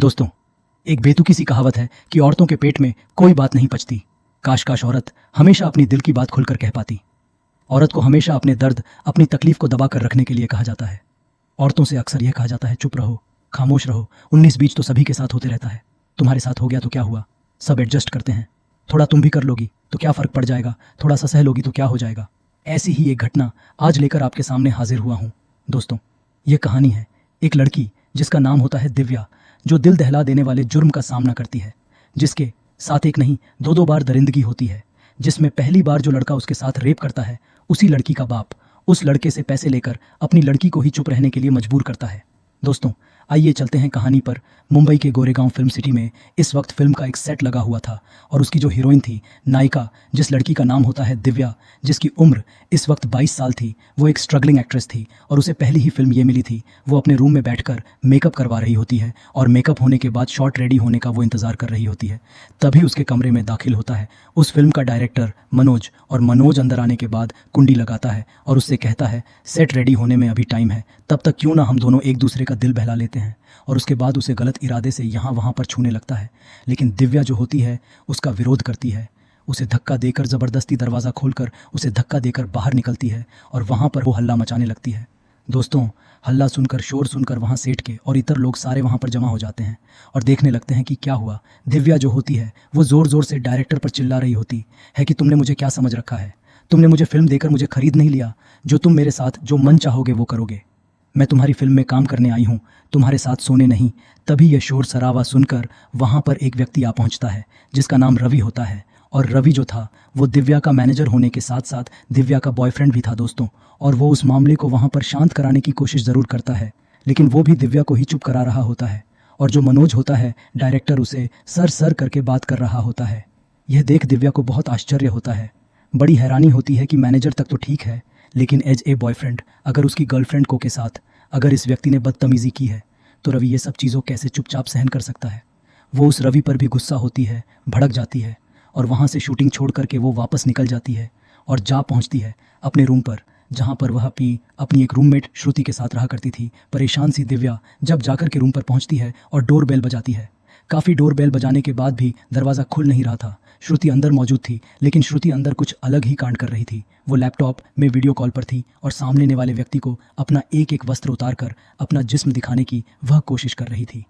दोस्तों, एक बेतुकी सी कहावत है कि औरतों के पेट में कोई बात नहीं पचती। काश काश औरत हमेशा अपनी दिल की बात खुलकर कह पाती। औरत को हमेशा अपने दर्द, अपनी तकलीफ को दबा कर रखने के लिए कहा जाता है। औरतों से अक्सर यह कहा जाता है, चुप रहो, खामोश रहो, 19-20 तो सभी के साथ होते रहता है। तुम्हारे साथ हो गया तो क्या हुआ, सब एडजस्ट करते हैं। थोड़ा तुम भी कर लोगी तो क्या फर्क पड़ जाएगा, थोड़ा सा सह लोगी तो क्या हो जाएगा। ऐसी ही एक घटना आज लेकर आपके सामने हाजिर हुआ हूँ। दोस्तों, यह कहानी है एक लड़की जिसका नाम होता है दिव्या, जो दिल दहला देने वाले जुर्म का सामना करती है, जिसके साथ एक नहीं दो बार दरिंदगी होती है, जिसमें पहली बार जो लड़का उसके साथ रेप करता है, उसी लड़की का बाप उस लड़के से पैसे लेकर अपनी लड़की को ही चुप रहने के लिए मजबूर करता है। दोस्तों, आइए चलते हैं कहानी पर। मुंबई के गोरेगांव फिल्म सिटी में इस वक्त फिल्म का एक सेट लगा हुआ था और उसकी जो हीरोइन थी, नायिका, जिस लड़की का नाम होता है दिव्या, जिसकी उम्र इस वक्त 22 साल थी, वो एक स्ट्रगलिंग एक्ट्रेस थी और उसे पहली ही फिल्म ये मिली थी। वो अपने रूम में बैठकर मेकअप करवा रही होती है और मेकअप होने के बाद शॉर्ट रेडी होने का वो इंतजार कर रही होती है। तभी उसके कमरे में दाखिल होता है उस फिल्म का डायरेक्टर मनोज, और मनोज अंदर आने के बाद कुंडी लगाता है और उससे कहता है, सेट रेडी होने में अभी टाइम है, तब तक क्यों ना हम दोनों एक दूसरे का दिल बहला लेते हैं। और उसके बाद उसे गलत इरादे से यहाँ वहाँ पर छूने लगता है, लेकिन दिव्या जो होती है उसका विरोध करती है। उसे धक्का देकर, ज़बरदस्ती दरवाज़ा खोलकर उसे धक्का देकर बाहर निकलती है और वहाँ पर वो हल्ला मचाने लगती है। दोस्तों, हल्ला सुनकर, शोर सुनकर वहाँ सेठ के और इतर लोग सारे वहाँ पर जमा हो जाते हैं और देखने लगते हैं कि क्या हुआ। दिव्या जो होती है वो ज़ोर ज़ोर से डायरेक्टर पर चिल्ला रही होती है कि तुमने मुझे क्या समझ रखा है, तुमने मुझे फिल्म देकर मुझे खरीद नहीं लिया, जो तुम मेरे साथ जो मन चाहोगे वो करोगे। मैं तुम्हारी फिल्म में काम करने आई हूँ, तुम्हारे साथ सोने नहीं। तभी यह शोर शराबा सुनकर वहाँ पर एक व्यक्ति आ पहुँचता है जिसका नाम रवि होता है। और रवि जो था वो दिव्या का मैनेजर होने के साथ साथ दिव्या का बॉयफ्रेंड भी था दोस्तों। और वो उस मामले को वहाँ पर शांत कराने की कोशिश ज़रूर करता है, लेकिन वो भी दिव्या को ही चुप करा रहा होता है। और जो मनोज होता है डायरेक्टर, उसे सर सर करके बात कर रहा होता है। यह देख दिव्या को बहुत आश्चर्य होता है, बड़ी हैरानी होती है कि मैनेजर तक तो ठीक है, लेकिन एज ए बॉयफ्रेंड अगर उसकी गर्लफ्रेंड को के साथ अगर इस व्यक्ति ने बदतमीज़ी की है तो रवि ये सब चीज़ों कैसे चुपचाप सहन कर सकता है। वो उस रवि पर भी गुस्सा होती है, भड़क जाती है और वहाँ से शूटिंग छोड़ करके वो वापस निकल जाती है और जा पहुँचती है अपने रूम पर, जहाँ पर वह अपनी एक रूममेट श्रुति के साथ रहा करती थी। परेशान सी दिव्या जब जाकर के रूम पर पहुँचती है और डोर बेल बजाती है। काफ़ी डोर बेल बजाने के बाद भी दरवाज़ा खुल नहीं रहा था। श्रुति अंदर मौजूद थी, लेकिन श्रुति अंदर कुछ अलग ही कांड कर रही थी। वो लैपटॉप में वीडियो कॉल पर थी और सामने वाले व्यक्ति को अपना एक एक वस्त्र उतार कर अपना जिस्म दिखाने की वह कोशिश कर रही थी।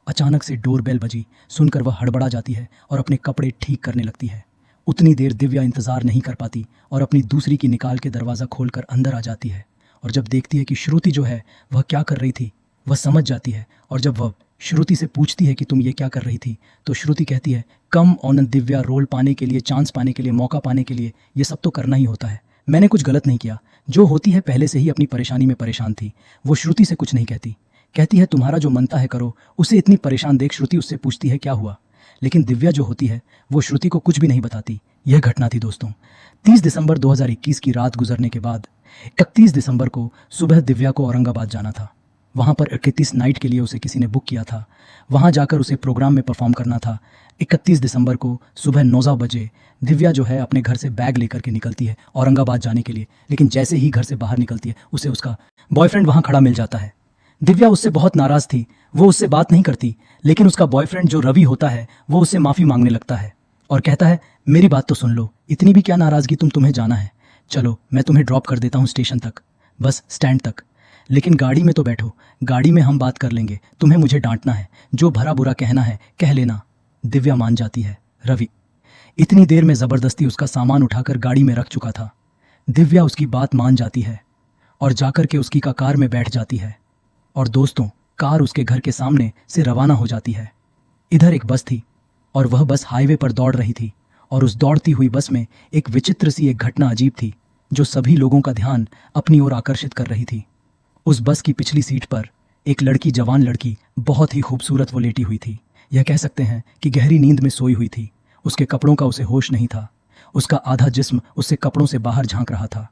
अचानक से डोर बेल बजी, सुनकर वह हड़बड़ा जाती है और अपने कपड़े ठीक करने लगती है। उतनी देर दिव्या इंतज़ार नहीं कर पाती और अपनी दूसरी की निकाल के दरवाज़ा खोलकर अंदर आ जाती है। और जब देखती है कि श्रुति जो है वह क्या कर रही थी, वह समझ जाती है। और जब वह श्रुति से पूछती है कि तुम ये क्या कर रही थी, तो श्रुति कहती है, कम ऑन दिव्या, रोल पाने के लिए, चांस पाने के लिए, मौका पाने के लिए ये सब तो करना ही होता है। मैंने कुछ गलत नहीं किया। जो होती है पहले से ही अपनी परेशानी में परेशान थी। वो श्रुति से कुछ नहीं कहती, कहती है तुम्हारा जो मनता है करो। उसे इतनी परेशान देख श्रुति उससे पूछती है क्या हुआ, लेकिन दिव्या जो होती है वो श्रुति को कुछ भी नहीं बताती। यह घटना थी दोस्तों 30 दिसंबर 2021 की रात गुजरने के बाद 31 दिसंबर को सुबह दिव्या को औरंगाबाद जाना था। वहाँ पर 31 नाइट के लिए उसे किसी ने बुक किया था। वहाँ जाकर उसे प्रोग्राम में परफॉर्म करना था। 31 दिसंबर को सुबह 9 बजे दिव्या जो है अपने घर से बैग लेकर के निकलती है औरंगाबाद जाने के लिए, लेकिन जैसे ही घर से बाहर निकलती है उसे उसका बॉयफ्रेंड वहाँ खड़ा मिल जाता है। दिव्या उससे बहुत नाराज़ थी, वो उससे बात नहीं करती, लेकिन उसका बॉयफ्रेंड जो रवि होता है वो उससे माफ़ी मांगने लगता है और कहता है, मेरी बात तो सुन लो, इतनी भी क्या नाराज़गी, तुम्हें जाना है, चलो मैं तुम्हें ड्रॉप कर देता हूँ स्टेशन तक, बस स्टैंड तक, लेकिन गाड़ी में तो बैठो, गाड़ी में हम बात कर लेंगे, तुम्हें मुझे डांटना है, जो भरा बुरा कहना है कह लेना। दिव्या मान जाती है। रवि इतनी देर में ज़बरदस्ती उसका सामान उठाकर गाड़ी में रख चुका था। दिव्या उसकी बात मान जाती है और जाकर के उसकी कार में बैठ जाती है और दोस्तों, कार उसके घर के सामने से रवाना हो जाती है। इधर एक बस थी और वह बस हाईवे पर दौड़ रही थी और उस दौड़ती हुई बस में एक विचित्र सी एक घटना अजीब थी जो सभी लोगों का ध्यान अपनी ओर आकर्षित कर रही थी। उस बस की पिछली सीट पर एक लड़की, जवान लड़की, बहुत ही खूबसूरत, वो लेटी हुई थी। यह कह सकते हैं कि गहरी नींद में सोई हुई थी। उसके कपड़ों का उसे होश नहीं था। उसका आधा जिस्म उससे कपड़ों से बाहर झांक रहा था।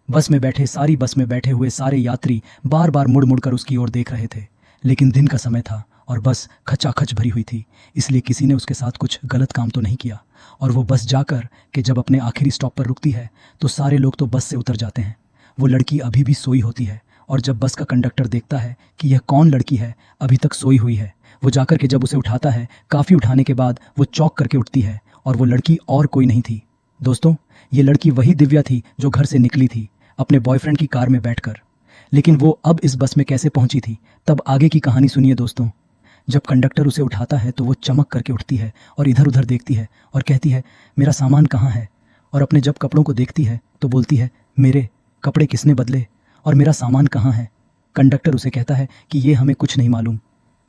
बस में बैठे हुए सारे यात्री बार बार मुड़ मुड़ कर उसकी ओर देख रहे थे, लेकिन दिन का समय था और बस खचाखच भरी हुई थी, इसलिए किसी ने उसके साथ कुछ गलत काम तो नहीं किया। और वो बस जाकर के जब अपने आखिरी स्टॉप पर रुकती है तो सारे लोग तो बस से उतर जाते हैं। वो लड़की अभी भी सोई होती है और जब बस का कंडक्टर देखता है कि यह कौन लड़की है अभी तक सोई हुई है, वो जाकर के जब उसे उठाता है, काफ़ी उठाने के बाद वो चौंक करके उठती है और वो लड़की और कोई नहीं थी दोस्तों, ये लड़की वही दिव्या थी जो घर से निकली थी अपने बॉयफ्रेंड की कार में बैठकर। लेकिन वो अब इस बस में कैसे पहुंची थी, तब आगे की कहानी सुनिए दोस्तों। जब कंडक्टर उसे उठाता है तो वो चमक करके उठती है और इधर उधर देखती है और कहती है मेरा सामान कहाँ है, और अपने जब कपड़ों को देखती है तो बोलती है मेरे कपड़े किसने बदले और मेरा सामान कहाँ है। कंडक्टर उसे कहता है कि ये हमें कुछ नहीं मालूम,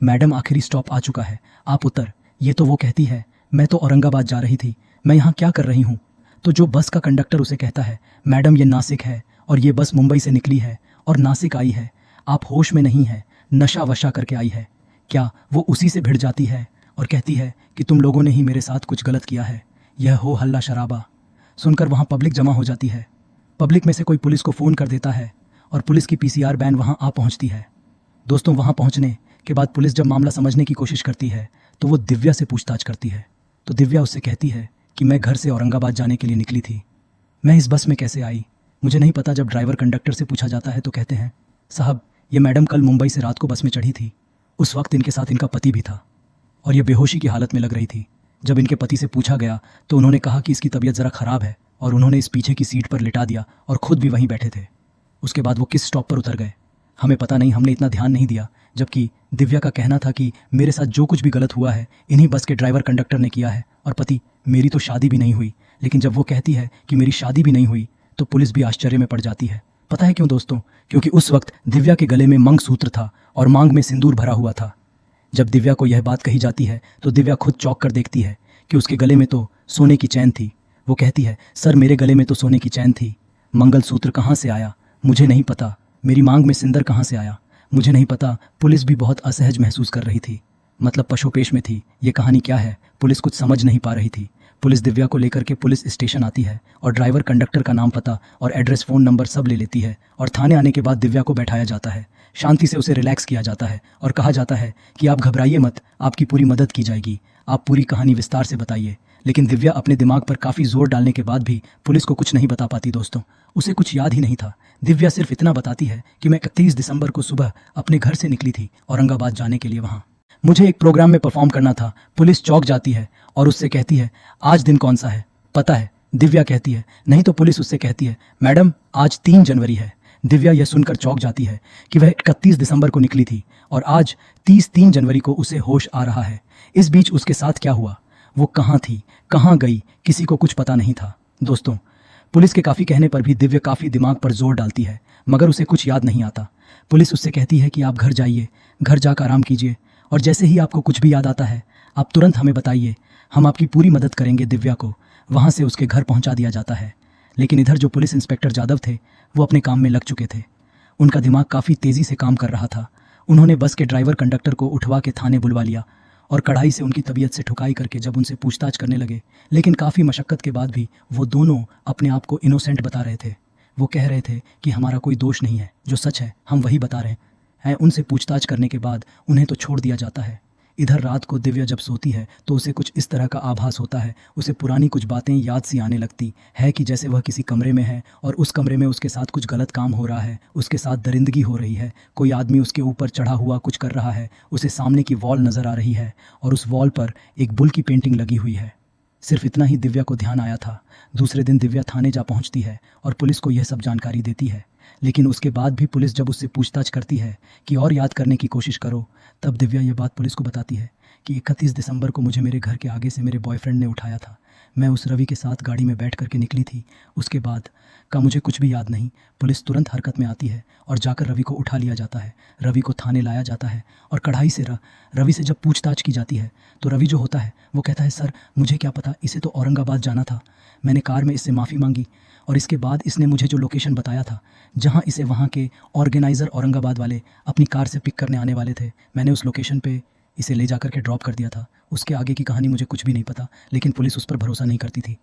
मैडम आखिरी स्टॉप आ चुका है, आप उतर। ये तो वो कहती है मैं तो औरंगाबाद जा रही थी, मैं यहाँ क्या कर रही हूँ। तो जो बस का कंडक्टर उसे कहता है मैडम ये नासिक है और ये बस मुंबई से निकली है और नासिक आई है, आप होश में नहीं है, नशा वशा करके आई है क्या। वो उसी से भिड़ जाती है और कहती है कि तुम लोगों ने ही मेरे साथ कुछ गलत किया है, यह हो हल्ला शराबा। सुनकर वहाँ पब्लिक जमा हो जाती है। पब्लिक में से कोई पुलिस को फ़ोन कर देता है और पुलिस की पीसीआर वैन वहाँ आ पहुँचती है दोस्तों। वहाँ पहुँचने के बाद पुलिस जब मामला समझने की कोशिश करती है तो वो दिव्या से पूछताछ करती है। तो दिव्या उससे कहती है कि मैं घर से औरंगाबाद जाने के लिए निकली थी, मैं इस बस में कैसे आई मुझे नहीं पता। जब ड्राइवर कंडक्टर से पूछा जाता है तो कहते हैं साहब ये मैडम कल मुंबई से रात को बस में चढ़ी थी, उस वक्त इनके साथ इनका पति भी था और ये बेहोशी की हालत में लग रही थी। जब इनके पति से पूछा गया तो उन्होंने कहा कि इसकी तबीयत ज़रा ख़राब है और उन्होंने इस पीछे की सीट पर लिटा दिया और खुद भी वहीं बैठे थे। उसके बाद वो किस स्टॉप पर उतर गए हमें पता नहीं, हमने इतना ध्यान नहीं दिया। जबकि दिव्या का कहना था कि मेरे साथ जो कुछ भी गलत हुआ है इन्हीं बस के ड्राइवर कंडक्टर ने किया है और पति मेरी तो शादी भी नहीं हुई। लेकिन जब वो कहती है कि मेरी शादी भी नहीं हुई तो पुलिस भी आश्चर्य में पड़ जाती है। पता है क्यों दोस्तों, क्योंकि उस वक्त दिव्या के गले में मंगलसूत्र था और मांग में सिंदूर भरा हुआ था। जब दिव्या को यह बात कही जाती है तो दिव्या खुद चौंक कर देखती है कि उसके गले में तो सोने की चैन थी। वो कहती है सर मेरे गले में तो सोने की चैन थी, मंगलसूत्र कहाँ से आया मुझे नहीं पता, मेरी मांग में सिंदूर कहाँ से आया मुझे नहीं पता। पुलिस भी बहुत असहज महसूस कर रही थी, मतलब पशोपेश में थी। ये कहानी क्या है पुलिस कुछ समझ नहीं पा रही थी। पुलिस दिव्या को लेकर के पुलिस स्टेशन आती है और ड्राइवर कंडक्टर का नाम पता और एड्रेस फ़ोन नंबर सब ले लेती है और थाने आने के बाद दिव्या को बैठाया जाता है। शांति से उसे रिलैक्स किया जाता है और कहा जाता है कि आप घबराइए मत, आपकी पूरी मदद की जाएगी, आप पूरी कहानी विस्तार से बताइए। लेकिन दिव्या अपने दिमाग पर काफ़ी जोर डालने के बाद भी पुलिस को कुछ नहीं बता पाती दोस्तों, उसे कुछ याद ही नहीं था। दिव्या सिर्फ इतना बताती है कि मैं 31 दिसंबर को सुबह अपने घर से निकली थी औरंगाबाद जाने के लिए, वहाँ मुझे एक प्रोग्राम में परफॉर्म करना था। पुलिस चौंक जाती है और उससे कहती है आज दिन कौन सा है पता है। दिव्या कहती है नहीं, तो पुलिस उससे कहती है मैडम आज 3 जनवरी है। दिव्या यह सुनकर चौंक जाती है कि वह 31 दिसंबर को निकली थी और आज 3 जनवरी को उसे होश आ रहा है। इस बीच उसके साथ क्या हुआ, वो कहाँ थी, कहाँ गई, किसी को कुछ पता नहीं था दोस्तों। पुलिस के काफ़ी कहने पर भी दिव्या काफ़ी दिमाग पर जोर डालती है मगर उसे कुछ याद नहीं आता। पुलिस उससे कहती है कि आप घर जाइए, घर जाकर आराम कीजिए और जैसे ही आपको कुछ भी याद आता है आप तुरंत हमें बताइए, हम आपकी पूरी मदद करेंगे। दिव्या को वहाँ से उसके घर पहुँचा दिया जाता है। लेकिन इधर जो पुलिस इंस्पेक्टर जादव थे वो अपने काम में लग चुके थे, उनका दिमाग काफ़ी तेज़ी से काम कर रहा था। उन्होंने बस के ड्राइवर कंडक्टर को उठवा के थाने बुलवा लिया और कड़ाई से उनकी तबीयत से ठुकाई करके जब उनसे पूछताछ करने लगे, लेकिन काफ़ी मशक्क़त के बाद भी वो दोनों अपने आप को इनोसेंट बता रहे थे। वो कह रहे थे कि हमारा कोई दोष नहीं है, जो सच है हम वही बता रहे हैं। उनसे पूछताछ करने के बाद उन्हें तो छोड़ दिया जाता है। इधर रात को दिव्या जब सोती है तो उसे कुछ इस तरह का आभास होता है, उसे पुरानी कुछ बातें याद सी आने लगती है कि जैसे वह किसी कमरे में है और उस कमरे में उसके साथ कुछ गलत काम हो रहा है, उसके साथ दरिंदगी हो रही है, कोई आदमी उसके ऊपर चढ़ा हुआ कुछ कर रहा है, उसे सामने की वॉल नज़र आ रही है और उस वॉल पर एक बुल की पेंटिंग लगी हुई है। सिर्फ इतना ही दिव्या को ध्यान आया था। दूसरे दिन दिव्या थाने जा पहुंचती है और पुलिस को यह सब जानकारी देती है। लेकिन उसके बाद भी पुलिस जब उससे पूछताछ करती है कि और याद करने की कोशिश करो, तब दिव्या ये बात पुलिस को बताती है कि 31 दिसंबर को मुझे मेरे घर के आगे से मेरे बॉयफ्रेंड ने उठाया था। मैं उस रवि के साथ गाड़ी में बैठ करके निकली थी। उसके बाद का मुझे कुछ भी याद नहीं। पुलिस तुरंत हरकत में आती है और जाकर रवि को उठा लिया जाता है। रवि को थाने लाया जाता है और कड़ाई से रवि से जब पूछताछ की जाती है तो रवि जो होता है वो कहता है सर मुझे क्या पता, इसे तो औरंगाबाद जाना था, मैंने कार में इससे माफ़ी मांगी और इसके बाद इसने मुझे जो लोकेशन बताया था जहाँ इसे वहाँ के ऑर्गेनाइज़र औरंगाबाद वाले अपनी कार से पिक करने आने वाले थे, मैंने उस लोकेशन पे इसे ले जाकर के ड्रॉप कर दिया था। उसके आगे की कहानी मुझे कुछ भी नहीं पता, लेकिन पुलिस उस पर भरोसा नहीं करती थी।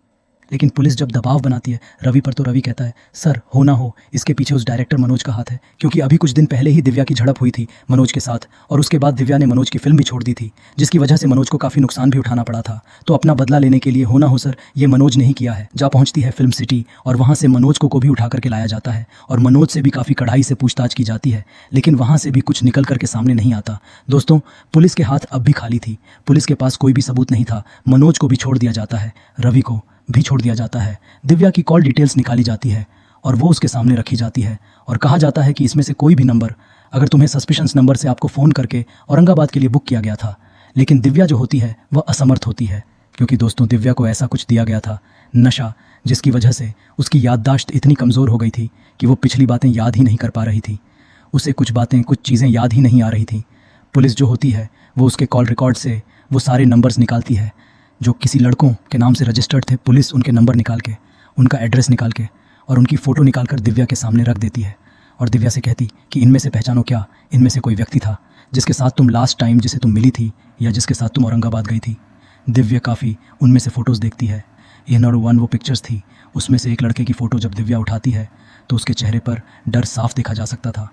लेकिन पुलिस जब दबाव बनाती है रवि पर तो रवि कहता है सर हो ना हो इसके पीछे उस डायरेक्टर मनोज का हाथ है, क्योंकि अभी कुछ दिन पहले ही दिव्या की झड़प हुई थी मनोज के साथ और उसके बाद दिव्या ने मनोज की फिल्म भी छोड़ दी थी, जिसकी वजह से मनोज को काफ़ी नुकसान भी उठाना पड़ा था। तो अपना बदला लेने के लिए हो ना हो सर ये मनोज ने ही किया है। जा पहुंचती है फिल्म सिटी और वहाँ से मनोज को भी उठा करके लाया जाता है और मनोज से भी काफ़ी कड़ाई से पूछताछ की जाती है, लेकिन वहाँ से भी कुछ निकल करके सामने नहीं आता। दोस्तों पुलिस के हाथ अब भी खाली थी, पुलिस के पास कोई भी सबूत नहीं था। मनोज को भी छोड़ दिया जाता है, रवि को भी छोड़ दिया जाता है। दिव्या की कॉल डिटेल्स निकाली जाती है और वो उसके सामने रखी जाती है और कहा जाता है कि इसमें से कोई भी नंबर अगर तुम्हें सस्पिशंस नंबर से आपको फ़ोन करके औरंगाबाद के लिए बुक किया गया था। लेकिन दिव्या जो होती है वह असमर्थ होती है, क्योंकि दोस्तों दिव्या को ऐसा कुछ दिया गया था, नशा, जिसकी वजह से उसकी याददाश्त इतनी कमज़ोर हो गई थी कि वो पिछली बातें याद ही नहीं कर पा रही थी। उसे कुछ चीज़ें याद ही नहीं आ रही थी। पुलिस जो होती है वो उसके कॉल रिकॉर्ड से वो सारे नंबर्स निकालती है जो किसी लड़कों के नाम से रजिस्टर्ड थे। पुलिस उनके नंबर निकाल के, उनका एड्रेस निकाल के और उनकी फ़ोटो निकाल कर दिव्या के सामने रख देती है और दिव्या से कहती कि इनमें से पहचानो क्या, इनमें से कोई व्यक्ति था जिसके साथ तुम लास्ट टाइम जिसे तुम मिली थी या जिसके साथ तुम औरंगाबाद गई थी। दिव्या काफ़ी उनमें से फ़ोटोज़ देखती है। ये नंबर 1 वो पिक्चर्स थी, उसमें से एक लड़के की फ़ोटो जब दिव्या उठाती है तो उसके चेहरे पर डर साफ देखा जा सकता था।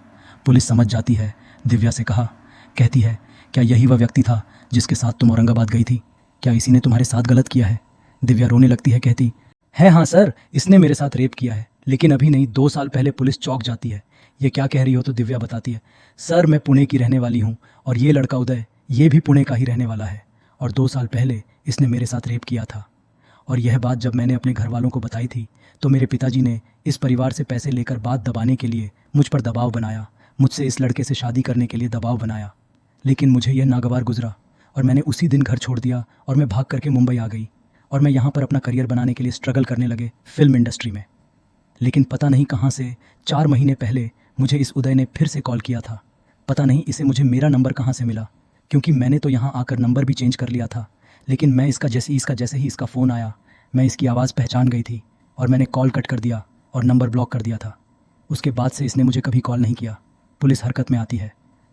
पुलिस समझ जाती है, दिव्या से कहती है क्या यही वह व्यक्ति था जिसके साथ तुम औरंगाबाद गई थी? क्या इसी ने तुम्हारे साथ गलत किया है? दिव्या रोने लगती है, कहती है हाँ सर, इसने मेरे साथ रेप किया है, लेकिन अभी नहीं, 2 साल पहले। पुलिस चौंक जाती है, ये क्या कह रही हो? तो दिव्या बताती है सर मैं पुणे की रहने वाली हूँ और ये लड़का उदय ये भी पुणे का ही रहने वाला है और 2 साल पहले इसने मेरे साथ रेप किया था। और यह बात जब मैंने अपने घर वालों को बताई थी तो मेरे पिताजी ने इस परिवार से पैसे लेकर बात दबाने के लिए मुझ पर दबाव बनाया, मुझसे इस लड़के से शादी करने के लिए दबाव बनाया, लेकिन मुझे यह नागवार गुजरा और मैंने उसी दिन घर छोड़ दिया और मैं भाग करके मुंबई आ गई और मैं यहाँ पर अपना करियर बनाने के लिए स्ट्रगल करने लगे फिल्म इंडस्ट्री में। लेकिन पता नहीं कहाँ से 4 महीने पहले मुझे इस उदय ने फिर से कॉल किया था। पता नहीं इसे मुझे मेरा नंबर कहाँ से मिला, क्योंकि मैंने तो यहाँ आकर नंबर भी चेंज कर लिया था, लेकिन मैं इसका जैसे ही इसका फ़ोन आया मैं इसकी आवाज़ पहचान गई थी और मैंने कॉल कट कर दिया और नंबर ब्लॉक कर दिया था। उसके बाद से इसने मुझे कभी कॉल नहीं किया। पुलिस हरकत में आती है,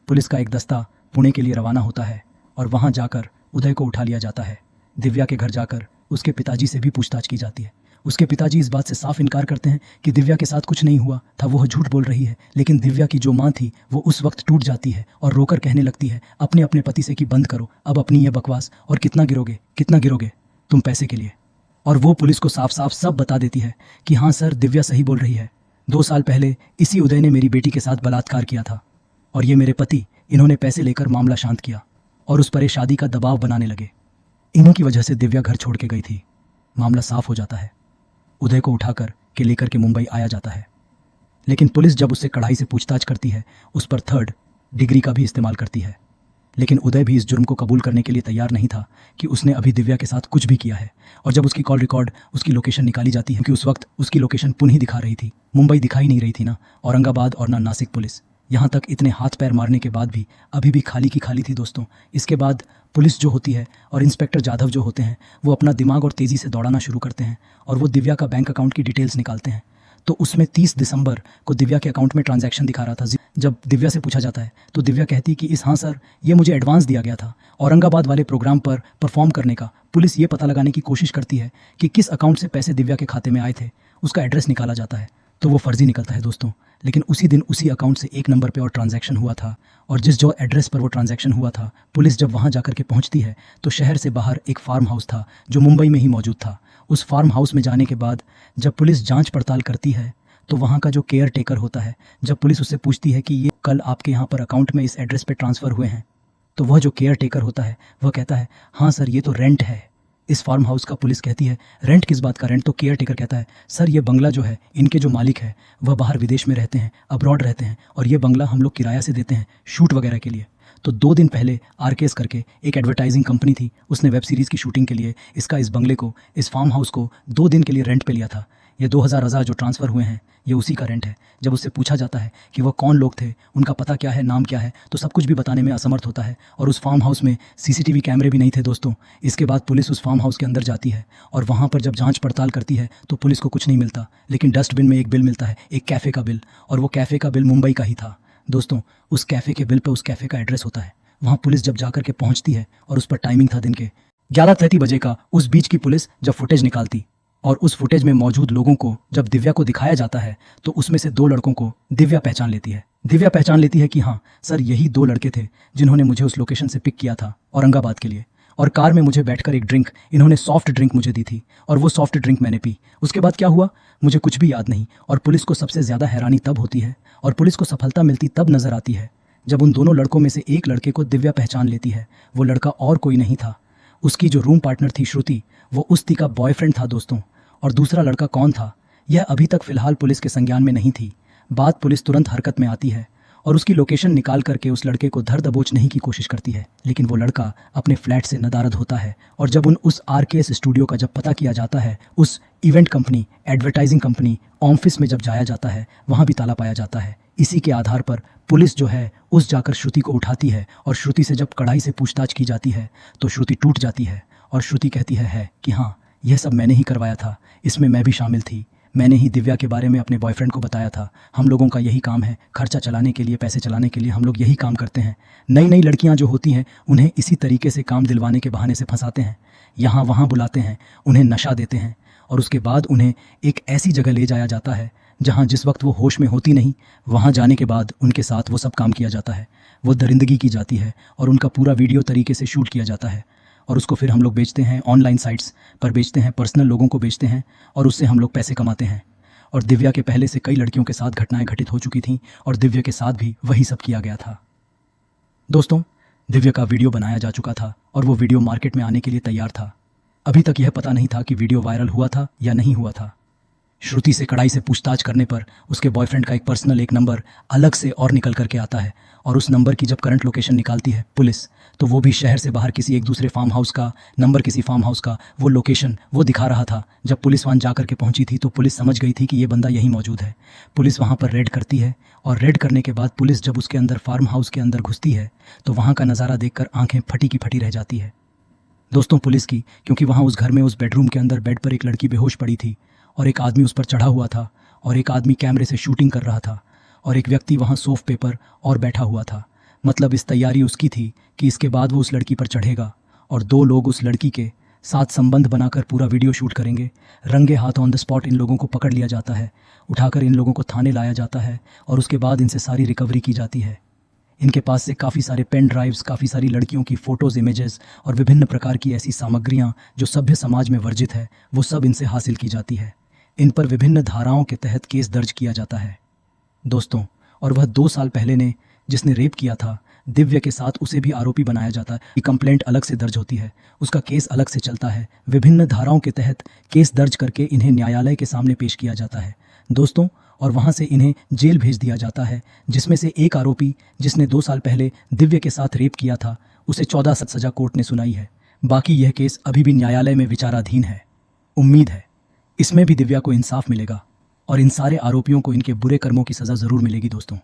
पुलिस का एक दस्ता पुणे के लिए रवाना होता है और वहाँ जाकर उदय को उठा लिया जाता है। दिव्या के घर जाकर उसके पिताजी से भी पूछताछ की जाती है। उसके पिताजी इस बात से साफ इनकार करते हैं कि दिव्या के साथ कुछ नहीं हुआ था, वो झूठ बोल रही है। लेकिन दिव्या की जो माँ थी वो उस वक्त टूट जाती है और रोकर कहने लगती है अपने अपने पति से कि बंद करो अब अपनी ये बकवास, और कितना गिरोगे तुम पैसे के लिए। और वो पुलिस को साफ साफ सब बता देती है कि हाँ सर दिव्या सही बोल रही है, 2 साल पहले इसी उदय ने मेरी बेटी के साथ बलात्कार किया था और ये मेरे पति, इन्होंने पैसे लेकर मामला शांत किया और उस पर ये शादी का दबाव बनाने लगे। इन्हीं की वजह से दिव्या घर छोड़ के गई थी। मामला साफ हो जाता है, उदय को उठाकर के लेकर के मुंबई आया जाता है। लेकिन पुलिस जब उससे कड़ाई से पूछताछ करती है उस पर 3rd डिग्री का भी इस्तेमाल करती है। लेकिन उदय भी इस जुर्म को कबूल करने के लिए तैयार नहीं था कि उसने अभी दिव्या के साथ कुछ भी किया है। और जब उसकी कॉल रिकॉर्ड, उसकी लोकेशन निकाली जाती है, क्योंकि उस वक्त उसकी लोकेशन पुणे दिखा रही थी, मुंबई दिखाई नहीं रही थी, ना औरंगाबाद और ना नासिक। पुलिस यहाँ तक इतने हाथ पैर मारने के बाद भी अभी भी खाली की खाली थी दोस्तों। इसके बाद पुलिस जो होती है और इंस्पेक्टर जाधव जो होते हैं वो अपना दिमाग और तेज़ी से दौड़ाना शुरू करते हैं और वो दिव्या का बैंक अकाउंट की डिटेल्स निकालते हैं। तो उसमें 30 दिसंबर को दिव्या के अकाउंट में ट्रांजैक्शन दिखा रहा था। जब दिव्या से पूछा जाता है तो दिव्या कहती कि हाँ सर, ये मुझे एडवांस दिया गया था औरंगाबाद वाले प्रोग्राम पर परफॉर्म करने का। पुलिस ये पता लगाने की कोशिश करती है कि किस अकाउंट से पैसे दिव्या के खाते में आए थे, उसका एड्रेस निकाला जाता है तो वो फर्जी निकलता है दोस्तों। लेकिन उसी दिन उसी अकाउंट से एक नंबर पे और ट्रांजैक्शन हुआ था, और जो एड्रेस पर वो ट्रांजैक्शन हुआ था, पुलिस जब वहाँ जाकर के पहुँचती है तो शहर से बाहर एक फार्म हाउस था जो मुंबई में ही मौजूद था। उस फार्म हाउस में जाने के बाद जब पुलिस जांच पड़ताल करती है तो वहाँ का जो केयर टेकर होता है, जब पुलिस उससे पूछती है कि ये कल आपके यहाँ पर अकाउंट में इस एड्रेस पे ट्रांसफ़र हुए हैं, तो वह जो केयर टेकर होता है वह कहता है हाँ सर ये तो रेंट है इस फार्म हाउस का। पुलिस कहती है रेंट किस बात का रेंट? तो केयर टेकर कहता है सर ये बंगला जो है, इनके जो मालिक है वह बाहर विदेश में रहते हैं, अब्रॉड रहते हैं, और ये बंगला हम लोग किराया से देते हैं शूट वगैरह के लिए। तो 2 दिन पहले आरकेएस करके एक एडवर्टाइजिंग कंपनी थी, उसने वेब सीरीज़ की शूटिंग के लिए इस बंगले को, इस फार्म हाउस को 2 दिन के लिए रेंट पे लिया था। ये 2000 जो ट्रांसफ़र हुए हैं ये उसी का रेंट है। जब उससे पूछा जाता है कि वह कौन लोग थे, उनका पता क्या है, नाम क्या है, तो सब कुछ भी बताने में असमर्थ होता है। और उस फार्म हाउस में सीसीटीवी कैमरे भी नहीं थे दोस्तों। इसके बाद पुलिस उस फार्म हाउस के अंदर जाती है और वहाँ पर जब जांच पड़ताल करती है तो पुलिस को कुछ नहीं मिलता, लेकिन डस्टबिन में एक बिल मिलता है, एक कैफ़े का बिल, और वो कैफ़े का बिल मुंबई का ही था दोस्तों। उस कैफ़े के बिल पर उस कैफ़े का एड्रेस होता है। वहाँ पुलिस जब जा करके पहुँचती है और उस पर टाइमिंग था दिन के 11:30 बजे का। उस बीच की पुलिस जब फुटेज निकालती और उस फुटेज में मौजूद लोगों को जब दिव्या को दिखाया जाता है तो उसमें से 2 लड़कों को दिव्या पहचान लेती है। दिव्या पहचान लेती है कि हाँ सर, यही 2 लड़के थे जिन्होंने मुझे उस लोकेशन से पिक किया था औरंगाबाद के लिए, और कार में मुझे बैठकर एक ड्रिंक, इन्होंने सॉफ्ट ड्रिंक मुझे दी थी और वो सॉफ्ट ड्रिंक मैंने पी। उसके बाद क्या हुआ मुझे कुछ भी याद नहीं। और पुलिस को सबसे ज़्यादा हैरानी तब होती है और पुलिस को सफलता मिलती तब नजर आती है जब उन दोनों लड़कों में से एक लड़के को दिव्या पहचान लेती है। वो लड़का और कोई नहीं था, उसकी जो रूम पार्टनर थी श्रुति, वो उस्ती का बॉयफ्रेंड था दोस्तों। और दूसरा लड़का कौन था यह अभी तक फिलहाल पुलिस के संज्ञान में नहीं थी। बात पुलिस तुरंत हरकत में आती है और उसकी लोकेशन निकाल करके उस लड़के को धर दबोचने की कोशिश करती है, लेकिन वो लड़का अपने फ्लैट से नदारद होता है। और जब उस RKS स्टूडियो का जब पता किया जाता है, उस event company, advertising company office में जब जाया जाता है, वहाँ भी ताला पाया जाता है। इसी के आधार पर पुलिस जो है उस जाकर श्रुति को उठाती है और श्रुति से जब कड़ाई से पूछताछ की जाती है तो श्रुति टूट जाती है और श्रुति कहती है कि हाँ यह सब मैंने ही करवाया था, इसमें मैं भी शामिल थी, मैंने ही दिव्या के बारे में अपने बॉयफ्रेंड को बताया था। हम लोगों का यही काम है, खर्चा चलाने के लिए, पैसे चलाने के लिए हम लोग यही काम करते हैं। नई नई लड़कियां जो होती हैं उन्हें इसी तरीके से काम दिलवाने के बहाने से फंसाते हैं, यहाँ वहाँ बुलाते हैं, उन्हें नशा देते हैं और उसके बाद उन्हें एक ऐसी जगह ले जाया जाता है जहाँ जिस वक्त वो होश में होती नहीं, वहाँ जाने के बाद उनके साथ वो सब काम किया जाता है। वो दरिंदगी की जाती है और उनका पूरा वीडियो तरीके से शूट किया जाता है और उसको फिर हम लोग बेचते हैं, ऑनलाइन साइट्स पर बेचते हैं, पर्सनल लोगों को बेचते हैं और उससे हम लोग पैसे कमाते हैं। और दिव्या के पहले से कई लड़कियों के साथ घटनाएं घटित हो चुकी थीं और दिव्या के साथ भी वही सब किया गया था। दोस्तों, दिव्या का वीडियो बनाया जा चुका था और वो वीडियो मार्केट में आने के लिए तैयार था। अभी तक यह पता नहीं था कि वीडियो वायरल हुआ था या नहीं हुआ था। श्रुति से कड़ाई से पूछताछ करने पर उसके बॉयफ्रेंड का एक पर्सनल एक नंबर अलग से और निकल करके आता है और उस नंबर की जब करंट लोकेशन निकालती है पुलिस, तो वो भी शहर से बाहर किसी एक दूसरे फार्म हाउस का नंबर, किसी फार्म हाउस का वो लोकेशन वो दिखा रहा था। जब पुलिस वहाँ जा करके पहुंची थी तो पुलिस समझ गई थी कि ये बंदा यहीं मौजूद है। पुलिस वहाँ पर रेड करती है और रेड करने के बाद पुलिस जब उसके अंदर फार्म हाउस के अंदर घुसती है तो वहाँ का नज़ारा देखकर आंखें फटी की फटी रह जाती है दोस्तों पुलिस की, क्योंकि वहाँ उस घर में उस बेडरूम के अंदर बेड पर एक लड़की बेहोश पड़ी थी और एक आदमी उस पर चढ़ा हुआ था और एक आदमी कैमरे से शूटिंग कर रहा था और एक व्यक्ति वहाँ सोफ पेपर और बैठा हुआ था। मतलब इस तैयारी उसकी थी कि इसके बाद वो उस लड़की पर चढ़ेगा और 2 लोग उस लड़की के साथ संबंध बनाकर पूरा वीडियो शूट करेंगे। रंगे हाथ ऑन द स्पॉट इन लोगों को पकड़ लिया जाता है, उठाकर इन लोगों को थाने लाया जाता है और उसके बाद इनसे सारी रिकवरी की जाती है। इनके पास से काफ़ी सारे पेन ड्राइव्स, काफ़ी सारी लड़कियों की फ़ोटोज़, इमेजेस और विभिन्न प्रकार की ऐसी सामग्रियाँ जो सभ्य समाज में वर्जित है, वो सब इनसे हासिल की जाती है। इन पर विभिन्न धाराओं के तहत केस दर्ज किया जाता है दोस्तों। और वह 2 साल पहले ने जिसने रेप किया था दिव्या के साथ, उसे भी आरोपी बनाया जाता है। कंप्लेंट अलग से दर्ज होती है, उसका केस अलग से चलता है, विभिन्न धाराओं के तहत केस दर्ज करके इन्हें न्यायालय के सामने पेश किया जाता है दोस्तों। और वहाँ से इन्हें जेल भेज दिया जाता है, जिसमें से एक आरोपी जिसने 2 साल पहले दिव्या के साथ रेप किया था उसे 14 सजा कोर्ट ने सुनाई है। बाकी यह केस अभी भी न्यायालय में विचाराधीन है। उम्मीद है इसमें भी दिव्या को इंसाफ मिलेगा और इन सारे आरोपियों को इनके बुरे कर्मों की सज़ा ज़रूर मिलेगी दोस्तों।